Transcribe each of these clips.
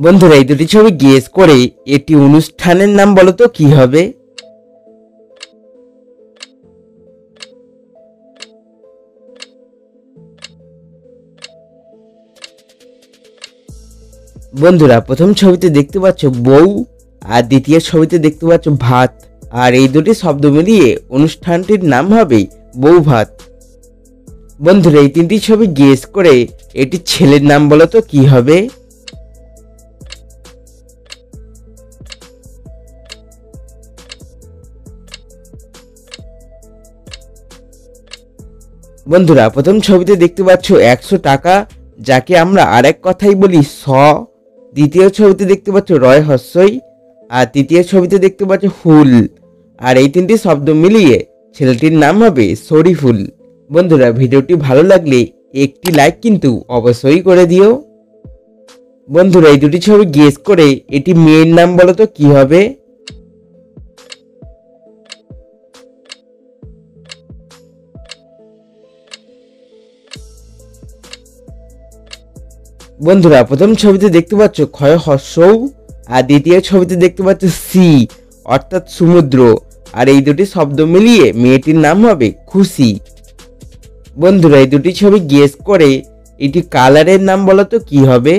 বন্ধুরা এই দুটি ছবি গেস করে এটি অনুষ্ঠানের নাম বলো তো কি হবে? বন্ধুরা প্রথম ছবিতে দেখতে পাচ্ছ বউ আর দ্বিতীয় ছবিতে দেখতে পাচ্ছ ভাত, আর এই দুটি শব্দ মিলিয়ে অনুষ্ঠানটির নাম হবে বউ ভাত। বন্ধুরা এই তিনটি ছবি গেস করে এটি ছেলের নাম বলো তো কি হবে? বন্ধুরা প্রথম ছবিতে দেখতে পাচ্ছ 100 টাকা, যাকে আমরা আরেক কথাই বলি শ। দ্বিতীয় ছবিতে দেখতে পাচ্ছ রয় হস্যই, আর তৃতীয় ছবিতে দেখতে পাচ্ছ ফুল, আর এই তিনটি শব্দ মিলিয়ে ছেলেটির নাম হবে শরীফুল। বন্ধুরা ভিডিওটি ভালো লাগলে একটি লাইক কিন্তু অবশ্যই করে দিও। বন্ধুরা এই দুটি ছবি গেস করে এটি মেয়ের নাম বলো তো কি হবে? বন্ধুরা প্রথম ছবিতে দেখতে পাচ্ছ ক্ষয় হস্যৌ, আর দ্বিতীয় ছবিতে দেখতে পাচ্ছ সি অর্থাৎ সমুদ্র, আর এই দুটি শব্দ মিলিয়ে মেয়েটির নাম হবে খুশি। বন্ধুরা এই দুটি ছবি গেস করে এটি কালারের নাম বলো তো কি হবে?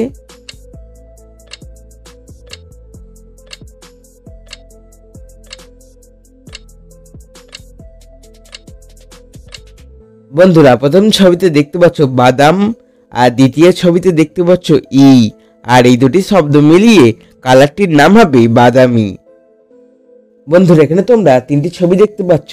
বন্ধুরা প্রথম ছবিতে দেখতে পাচ্ছ বাদাম, আর দ্বিতীয় ছবিতে দেখতে পাচ্ছ ই, আর এই দুটি শব্দ মিলিয়ে কালারটির নাম হবে বাদামি। বন্ধুরা এখানে তোমরা তিনটি ছবি দেখতে পাচ্ছ,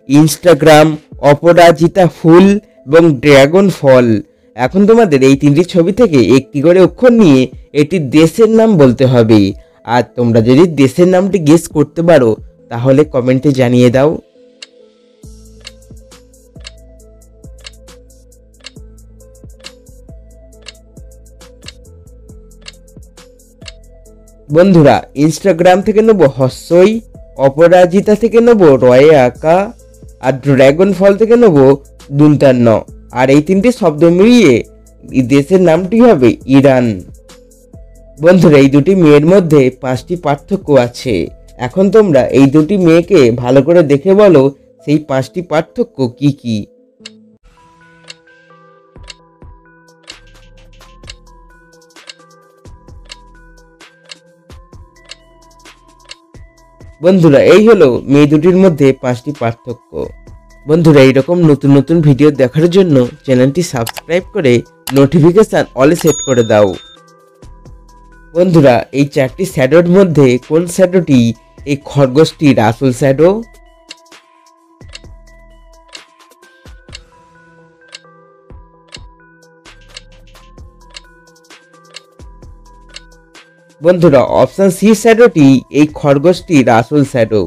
ইনস্টাগ্রাম, অপরাজিতা ফুল এবং ড্রাগন ফল। এখন তোমাদের এই তিনটি ছবি থেকে একটি করে অক্ষর নিয়ে এটি দেশের নাম বলতে হবে, আর তোমরা যদি দেশের নামটি গেস করতে পারো তাহলে কমেন্টে জানিয়ে দাও। বন্ধুরা ইনস্টাগ্রাম থেকে নেব হস্যই, অপরাজিতা থেকে নেব রয়ে আঁকা, আর ড্রাগন ফল থেকে নেব দুন্তান্ন, আর এই তিনটি শব্দ মিলিয়ে দেশের নামটি হবে ইরান। বন্ধুরা এই দুটি মেয়ের মধ্যে 5টি পার্থক্য আছে। এখন তোমরা এই দুটি মেয়েকে ভালো করে দেখে বলো সেই 5টি পার্থক্য কি কি। বন্ধুরা এই হলো মেয়ে দুটির মধ্যে 5টি পার্থক্য। বন্ধুরা এইরকম নতুন নতুন ভিডিও দেখার জন্য চ্যানেলটি সাবস্ক্রাইব করে নোটিফিকেশন অলে সেট করে দাও। বন্ধুরা এই 4টি শ্যাডোর মধ্যে কোন শ্যাডোটি এই খরগোশটির আসল শ্যাডো? বন্ধুরা অপশন সি শ্যাডোটি এই খরগোশটির আসল শ্যাডো।